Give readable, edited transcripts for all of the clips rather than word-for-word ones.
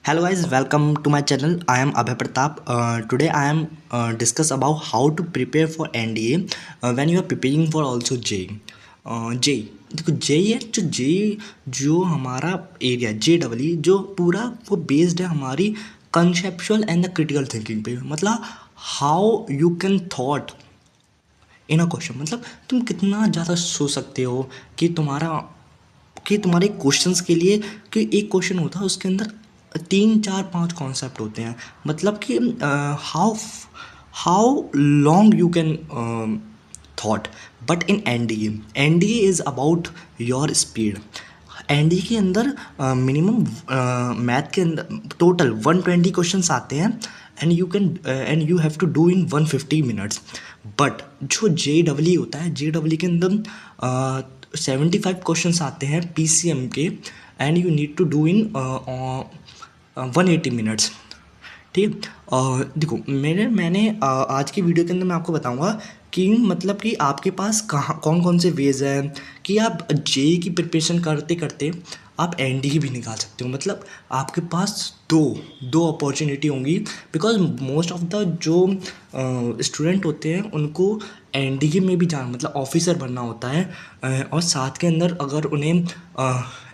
Hello guys, welcome to my channel. I am Abhay Pratap. Today I am discuss about how to prepare for NDA when you are preparing for also JEE. JEE देखो JEE है जो हमारा area JEE जो पूरा वो based है हमारी conceptual and the critical thinking पे। मतलब how you can thought in a question, मतलब तुम कितना ज़्यादा सोच सकते हो कि तुम्हारे क्वेश्चंस के लिए। कि एक क्वेश्चन होता है उसके अंदर 3 4 5 कॉन्सेप्ट होते हैं। मतलब कि how how long you can thought. But in N D A is about your speed. N D के अंदर मिनिमम मैथ के अंदर टोटल 120 क्वेश्चंस आते हैं and you have to do in 150 minutes. But जो JEE होता है, JEE के अंदर 75 क्वेश्चंस आते हैं PCM के and you need to do in 180 minutes. ठीक है। देखो मैंने आज की वीडियो के अंदर मैं आपको बताऊंगा कि मतलब कि आपके पास कहाँ कौन कौन से वेज हैं कि आप JEE की प्रिपरेशन करते करते आप NDE भी निकाल सकते हो। मतलब आपके पास दो दो अपॉर्चुनिटी होंगी। बिकॉज मोस्ट ऑफ द जो स्टूडेंट होते हैं उनको NDE में भी जाना मतलब ऑफिसर बनना होता है। और साथ के अंदर अगर उन्हें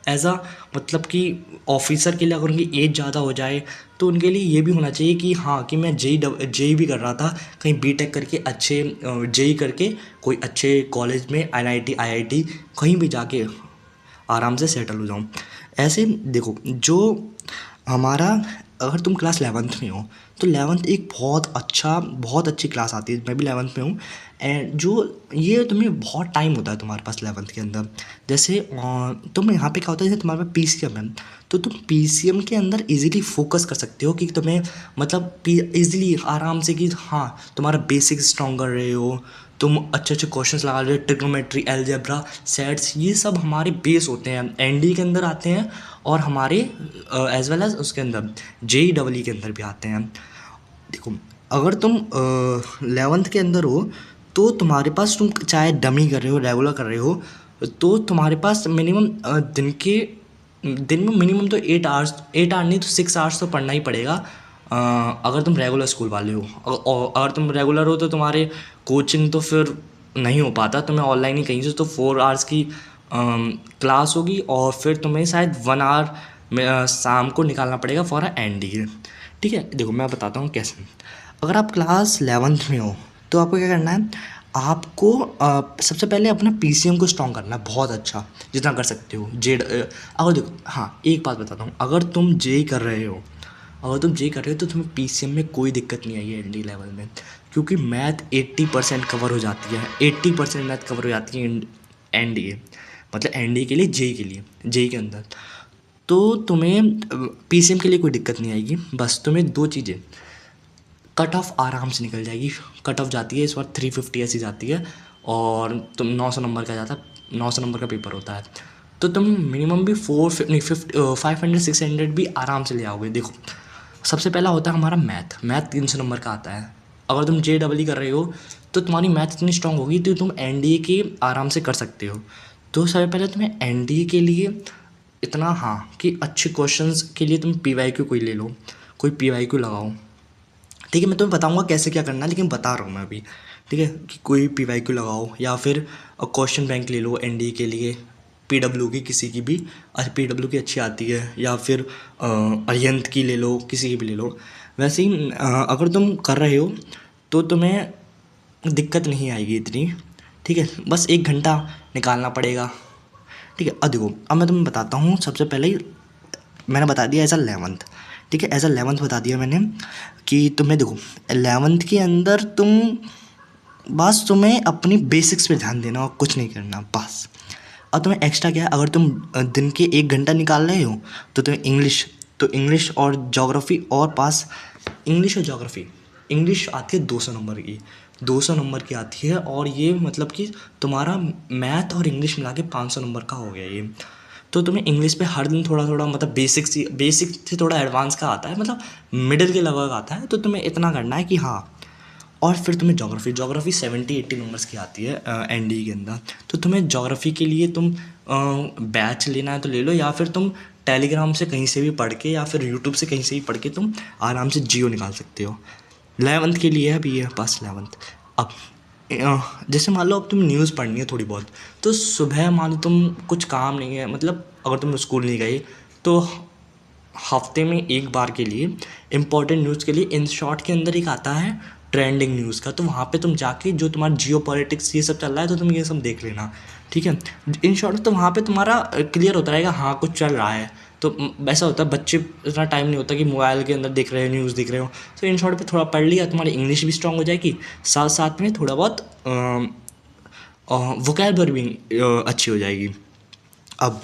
एज अ मतलब कि ऑफिसर के लिए अगर उनकी एज ज़्यादा हो जाए तो उनके लिए ये भी होना चाहिए कि हाँ कि मैं JEE भी कर रहा था, कहीं BTech करके अच्छे JEE करके कोई अच्छे कॉलेज में NIT IIT कहीं भी जाके आराम से सेटल हो जाऊँ। ऐसे देखो जो हमारा अगर तुम क्लास 11th में हो तो 11th एक बहुत अच्छी क्लास आती है। मैं भी 11th में हूँ एंड जो ये तुम्हें बहुत टाइम होता है तुम्हारे पास 11th के अंदर। जैसे तुम यहाँ पे क्या होता है, जैसे तुम्हारे पास PCM है तो तुम PCM के अंदर इजीली फोकस कर सकते हो कि तुम्हें मतलब इजीली आराम से कि हाँ तुम्हारा बेसिक स्ट्रॉन्ग कर रहे हो, तुम अच्छे अच्छे क्वेश्चंस लगा रहे हो। ट्रिग्नोमेट्री, अलजेब्रा, सेट्स ये सब हमारे बेस होते हैं, NDE के अंदर आते हैं और हमारे एज वेल एज उसके अंदर JEE के अंदर भी आते हैं। देखो अगर तुम 11th के अंदर हो तो तुम्हारे पास तुम चाहे डमी कर रहे हो रेगुलर कर रहे हो तो तुम्हारे पास मिनिमम दिन में मिनिमम तो 8 आवर्स 8 आवर नहीं तो 6 आवर्स तो पढ़ना ही पड़ेगा। अगर तुम रेगुलर स्कूल वाले हो। अगर तुम रेगुलर हो तो तुम्हारे कोचिंग तो फिर नहीं हो पाता, तुम्हें ऑनलाइन ही कहीं से तो 4 आवर्स की क्लास होगी और फिर तुम्हें शायद 1 आवर शाम को निकालना पड़ेगा फॉर NDE। ठीक है। देखो मैं बताता हूँ कैसे। अगर आप क्लास 11th में हो तो आपको क्या करना है, आपको सबसे पहले अपना PCM को स्ट्रॉन्ग करना है बहुत अच्छा जितना कर सकते हो। अगर देखो हाँ एक बात बताता हूँ, अगर तुम JEE कर रहे हो तो तुम्हें PCM में कोई दिक्कत नहीं आएगी NDE लेवल में। क्योंकि मैथ 80% कवर हो जाती है, 80% मैथ कवर हो जाती है NDE मतलब NDE के लिए JEE के अंदर। तो तुम्हें PCM के लिए कोई दिक्कत नहीं आएगी। बस तुम्हें दो चीज़ें, कट ऑफ आराम से निकल जाएगी। कट ऑफ जाती है इस बार 350 ऐसी जाती है और तुम 900 नंबर का जाता है, 900 नंबर का पेपर होता है तो तुम मिनिमम भी 500 600 भी आराम से ले आओगे। देखो सबसे पहला होता है हमारा मैथ 300 नंबर का आता है। अगर तुम JEE कर रहे हो तो तुम्हारी मैथ इतनी स्ट्रांग होगी तो तुम NDE के आराम से कर सकते हो। तो सबसे पहले तुम्हें NDE के लिए इतना हाँ कि अच्छे क्वेश्चंस के लिए तुम PYQ कोई ले लो, कोई PYQ लगाओ। ठीक है। मैं तुम्हें बताऊंगा कैसे क्या करना है लेकिन बता रहा हूँ मैं अभी। ठीक है कि कोई PYQ लगाओ या फिर क्वेश्चन बैंक ले लो NDE के लिए, PW की किसी की भी। PW की अच्छी आती है या फिर अरिहंत की ले लो, किसी की भी ले लो। वैसे ही अगर तुम कर रहे हो तो तुम्हें दिक्कत नहीं आएगी इतनी। ठीक है। बस 1 घंटा निकालना पड़ेगा। ठीक है। अब देखो अब मैं तुम्हें बताता हूँ। सबसे पहले ही मैंने बता दिया एज अ 11th। ठीक है। एज अ 11th बता दिया मैंने कि तुम्हें देखो 11th के अंदर बस तुम्हें अपनी बेसिक्स पे ध्यान देना और कुछ नहीं करना बस। अब तुम्हें एक्स्ट्रा क्या है, अगर तुम दिन के 1 घंटा निकाल रहे हो तो तुम्हें इंग्लिश और ज्योग्राफी और पास। इंग्लिश आती है 200 नंबर की आती है और ये मतलब कि तुम्हारा मैथ और इंग्लिश मिला के 500 नंबर का हो गया ये। तो तुम्हें इंग्लिश पे हर दिन थोड़ा थोड़ा मतलब बेसिक से थोड़ा एडवांस का आता है, मतलब मिडिल के लगभग आता है। तो तुम्हें इतना करना है कि हाँ और फिर तुम्हें जोग्राफ़ी 70-80 नंबर्स की आती है एनडी के अंदर। तो तुम्हें जोग्राफ़ी के लिए तुम बैच लेना है तो ले लो, या फिर तुम टेलीग्राम से कहीं से भी पढ़ के या फिर यूट्यूब से कहीं से भी पढ़ के तुम आराम से जियो निकाल सकते हो। 11th के लिए है अभी ये, बस 11th। अब जैसे मान लो अब तुम न्यूज़ पढ़नी है थोड़ी बहुत, तो सुबह मान लो तुम कुछ काम नहीं है, मतलब अगर तुम स्कूल नहीं गए तो हफ्ते में एक बार के लिए इम्पोर्टेंट न्यूज़ के लिए इन शॉर्ट के अंदर एक आता है ट्रेंडिंग न्यूज़ का, तो वहाँ पे तुम जाके जो तुम्हारा जियो पॉलिटिक्स ये सब चल रहा है तो तुम ये सब देख लेना, ठीक है। इन शॉर्ट तो वहाँ पे तुम्हारा क्लियर होता रहेगा हाँ कुछ चल रहा है। तो वैसा होता है, बच्चे इतना टाइम नहीं होता कि मोबाइल के अंदर देख रहे हो न्यूज़ देख रहे हो, तो इन शॉर्ट पे थोड़ा पढ़ लिया, तुम्हारी इंग्लिश भी स्ट्रांग हो जाएगी, साथ साथ में थोड़ा बहुत वोकैबुलरी भी अच्छी हो जाएगी। अब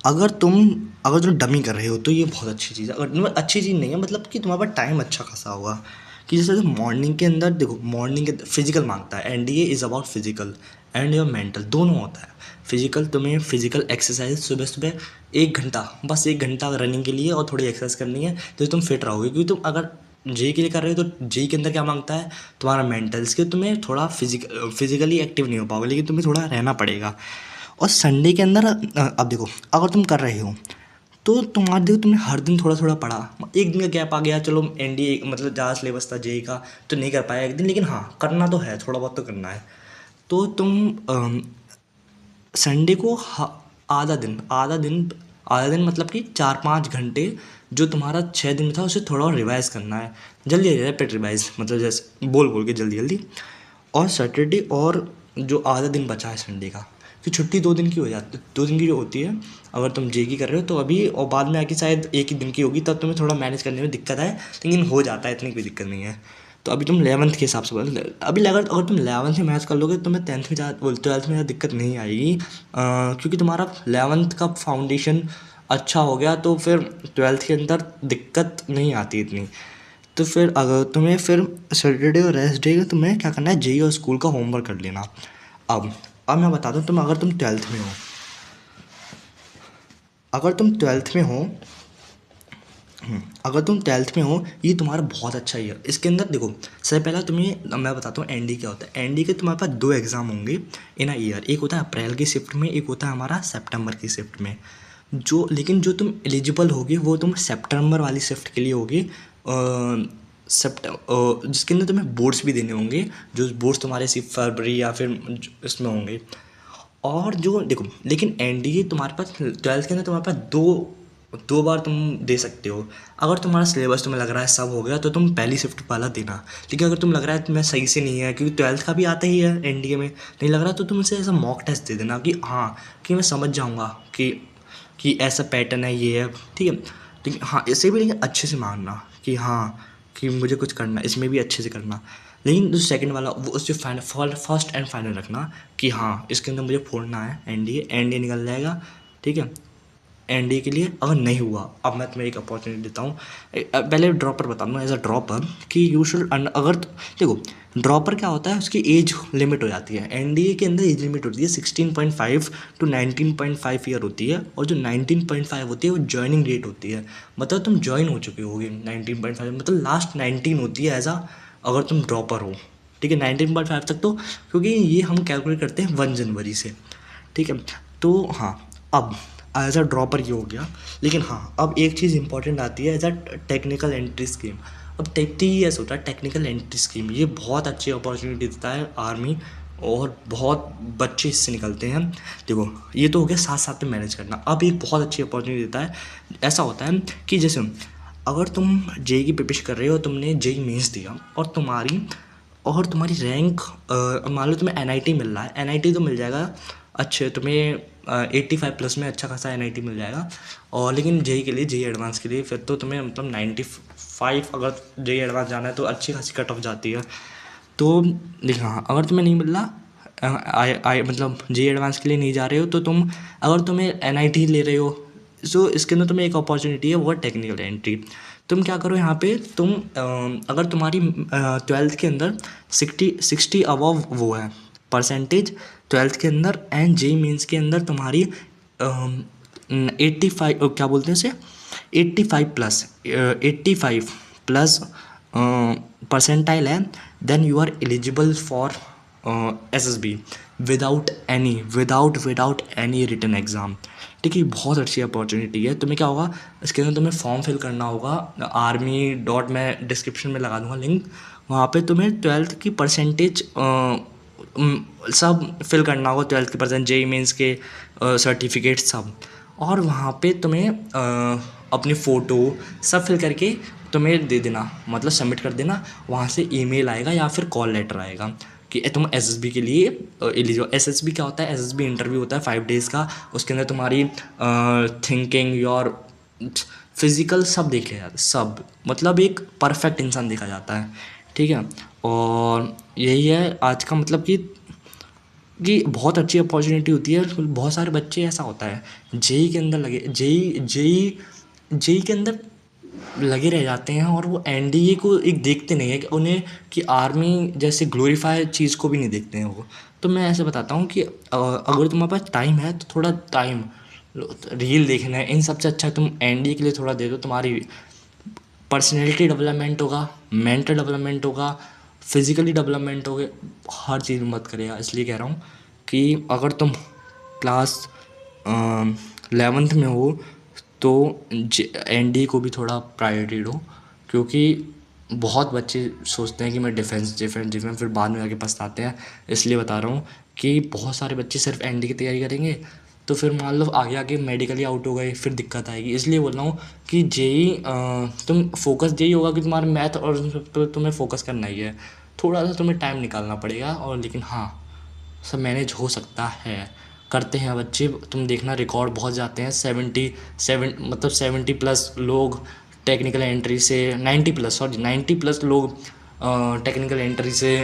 अगर तुम डमी कर रहे हो तो ये बहुत अच्छी चीज़ है। अगर मतलब अच्छी चीज़ नहीं है, मतलब कि तुम्हारे पास टाइम अच्छा खासा होगा, कि जैसे मॉर्निंग के अंदर देखो, मॉर्निंग के फिजिकल मांगता है, NDA is about physical and your mental, दोनों होता है। फिजिकल तुम्हें फिजिकल एक्सरसाइज सुबह सुबह 1 घंटा, बस 1 घंटा रनिंग के लिए और थोड़ी एक्सरसाइज करनी है, तो तुम फिट रहोगे। क्योंकि तुम अगर जेई के लिए कर रहे हो तो जेई के अंदर क्या मांगता है तुम्हारा मेंटल्स के, तुम्हें थोड़ा फिजिकली एक्टिव नहीं हो पाओगे, लेकिन तुम्हें थोड़ा रहना पड़ेगा। और संडे के अंदर अब देखो, अगर तुम कर रहे हो तो तुम्हारे देखो तुमने हर दिन थोड़ा थोड़ा पढ़ा, एक दिन का गैप आ गया, चलो एनडीए मतलब ज़्यादा सिलेबस था जेई का तो नहीं कर पाया एक दिन, लेकिन हाँ करना तो है, थोड़ा बहुत तो करना है। तो तुम संडे को आधा दिन मतलब कि 4-5 घंटे जो तुम्हारा 6 दिन में था उसे थोड़ा और रिवाइज़ करना है, जल्दी रैपिड रिवाइज, मतलब जैसे बोल बोल के जल्दी जल्दी। और सैटरडे और जो आधा दिन बचा है संडे का, कि छुट्टी 2 दिन की हो जाती, 2 दिन की जो होती है अगर तुम जे की कर रहे हो तो अभी, और बाद में आके शायद एक ही दिन की होगी, तब तुम्हें थोड़ा मैनेज करने में दिक्कत है, लेकिन हो जाता है, इतनी कोई दिक्कत नहीं है। तो अभी तुम 11th के हिसाब से बोल, अभी अगर तुम 11th में मैथ कर लोगे तो तुम्हें 10th में ज़्यादा 12th में ज़्यादा दिक्कत नहीं आएगी, क्योंकि तुम्हारा 11th का फाउंडेशन अच्छा हो गया, तो फिर 12th के अंदर दिक्कत नहीं आती इतनी। तो फिर अगर तुम्हें फिर सैटरडे और रेस्ट डे का तुम्हें क्या करना है, जेई और स्कूल का होमवर्क कर लेना। अब मैं बताता हूँ, अगर तुम 12th में हो, अगर तुम 12th में हो अगर तुम 12th में हो, ये तुम्हारा बहुत अच्छा ही है। इसके अंदर देखो, सबसे पहला तुम्हें मैं बताता हूँ एनडी क्या होता है। एनडी के तुम्हारे पास 2 एग्ज़ाम होंगे इन अ ईयर, एक होता है अप्रैल की शिफ्ट में, एक होता है हमारा सितंबर की शिफ्ट में। लेकिन जो तुम एलिजिबल होगे वो तुम सितंबर वाली शिफ्ट के लिए होगे, जिसके अंदर तुम्हें बोर्ड्स भी देने होंगे, जो बोर्ड्स तुम्हारे सिर्फ फरवरी या फिर इसमें होंगे। और जो देखो, लेकिन एनडीए तुम्हारे पास 12th के अंदर तुम्हारे पास दो बार तुम दे सकते हो। अगर तुम्हारा सिलेबस तुम्हें लग रहा है सब हो गया तो तुम पहली शिफ्ट वाला देना, लेकिन अगर तुम लग रहा है तुम्हें सही से नहीं है, क्योंकि 12th का भी आता ही है एनडीए में, नहीं लग रहा तो तुम इसे ऐसा मॉक टेस्ट दे देना, कि हाँ कि मैं समझ जाऊँगा कि ऐसा पैटर्न है, ये है, ठीक है। लेकिन हाँ इसे भी लेकिन अच्छे से मानना कि हाँ कि मुझे कुछ करना है, इसमें भी अच्छे से करना। लेकिन जो सेकंड वाला वो उससे फर्स्ट एंड फाइनल रखना कि हाँ इसके अंदर मुझे फोड़ना है, एनडीए निकल जाएगा, ठीक है। एनडीए के लिए अगर नहीं हुआ, अब मैं तुम्हें एक अपॉर्चुनिटी देता हूँ। पहले ड्रॉपर बता दूँ एज अ ड्रॉपर कि यू शुड, अगर देखो ड्रॉपर क्या होता है, उसकी एज लिमिट हो जाती है। एनडीए के अंदर एज लिमिट होती है 16.5 टू 19.5 ईयर होती है, और जो 19.5 होती है वो ज्वाइनिंग डेट होती है, मतलब तुम ज्वाइन हो चुके होगे 19.5, मतलब लास्ट 19 होती है अगर तुम ड्रॉपर हो, ठीक है। 19.5 तक तो, क्योंकि ये हम कैलकुलेट करते हैं 1 जनवरी से, ठीक है। तो हाँ, अब एज अ ड्रॉपर ये हो गया। लेकिन हाँ अब एक चीज़ इंपॉर्टेंट आती है as a technical entry scheme. अब TES होता है टेक्निकल एंट्री स्कीम, ये बहुत अच्छी अपॉर्चुनिटी देता है आर्मी, और बहुत बच्चे इससे निकलते हैं। देखो ये तो हो गया साथ साथ में मैनेज करना। अब एक बहुत अच्छी अपॉर्चुनिटी देता है, ऐसा होता है कि जैसे अगर तुम जेई की प्रिपरेशन कर रहे हो, तुमने जेई मेंस दिया और तुम्हारी रैंक, मान लो तुम्हें एनआईटी मिल रहा है, एनआईटी तो मिल जाएगा अच्छे तुम्हें 85+ में अच्छा खासा एनआईटी मिल जाएगा। और लेकिन जेई के लिए, जेई एडवांस के लिए फिर तो तुम्हें मतलब 95, अगर जेई एडवांस जाना है तो अच्छी खासी कट ऑफ जाती है। तो लेकिन हाँ अगर तुम्हें नहीं मिल रहा, मतलब जेई एडवांस के लिए नहीं जा रहे हो, तो अगर तुम्हें एनआईटी ले रहे हो, सो इसके अंदर तुम्हें एक अपॉर्चुनिटी है, वो है टेक्निकल एंट्री। तुम क्या करो यहाँ पे, अगर तुम्हारी 12th के अंदर 60 अबव वो है परसेंटेज 12th के अंदर, एंड जेई मीन्स के अंदर तुम्हारी 85, क्या बोलते हैं उसे, 85+, 85+ परसेंटाइल है, then you are eligible for SSB without any written exam. ठीक है, बहुत अच्छी अपॉर्चुनिटी है। तुम्हें क्या होगा, इसके अंदर तुम्हें फॉर्म फिल करना होगा। आर्मी डॉट मैं डिस्क्रिप्शन में लगा दूंगा लिंक, वहाँ पे तुम्हें 12th की परसेंटेज सब फिल करना होगा, 12th के परसेंट, JEE मेंस के सर्टिफिकेट सब, और वहाँ पे तुम्हें अपनी फ़ोटो सब फिल करके तुम्हें दे देना, मतलब सबमिट कर देना। वहाँ से ईमेल आएगा या फिर कॉल लेटर आएगा कि तुम SSB के लिए एलिजिबल। SSB क्या होता है, SSB इंटरव्यू होता है 5 डेज़ का। उसके अंदर तुम्हारी थिंकिंग, योर फिज़िकल सब देख लिया जाता है, सब, मतलब एक परफेक्ट इंसान देखा जाता है। ठीक है, और यही है आज का मतलब कि बहुत अच्छी अपॉर्चुनिटी होती है। बहुत सारे बच्चे, ऐसा होता है JEE के अंदर लगे, जेई के अंदर लगे रह जाते हैं, और वो NDA को एक देखते नहीं है कि उन्हें, कि आर्मी जैसे ग्लोरीफाई चीज़ को भी नहीं देखते हैं वो। तो मैं ऐसे बताता हूँ कि अगर तुम्हारे पास टाइम है तो थोड़ा टाइम रील देखना है, इन सबसे अच्छा तुम NDA के लिए थोड़ा दे दो। तुम्हारी पर्सनैलिटी डेवलपमेंट होगा, मेंटल डेवलपमेंट होगा, फिज़िकली डेवलपमेंट होगा, हर चीज़ में मदद करेगा। इसलिए कह रहा हूँ कि अगर तुम क्लास 11th में हो तो NDA को भी थोड़ा प्रायोरिटी दो, क्योंकि बहुत बच्चे सोचते हैं कि मैं डिफेंस फिर बाद में आके पछताते हैं। इसलिए बता रहा हूँ कि बहुत सारे बच्चे सिर्फ NDA की तैयारी करेंगे तो फिर मान लो आगे आके मेडिकली आउट हो गए, फिर दिक्कत आएगी। इसलिए बोल रहा हूँ कि तुम फोकस JEE होगा कि तुम्हारा मैथ और तो तुम्हें फोकस करना ही है। थोड़ा सा तुम्हें टाइम निकालना पड़ेगा, और लेकिन हाँ, सब मैनेज हो सकता है। करते हैं बच्चे, तुम देखना रिकॉर्ड बहुत जाते हैं। 70 लोग टेक्निकल एंट्री से, 90+ लोग टेक्निकल एंट्री से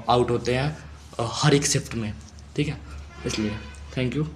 आउट होते हैं हर एक शिफ्ट में। ठीक है, इसलिए थैंक यू।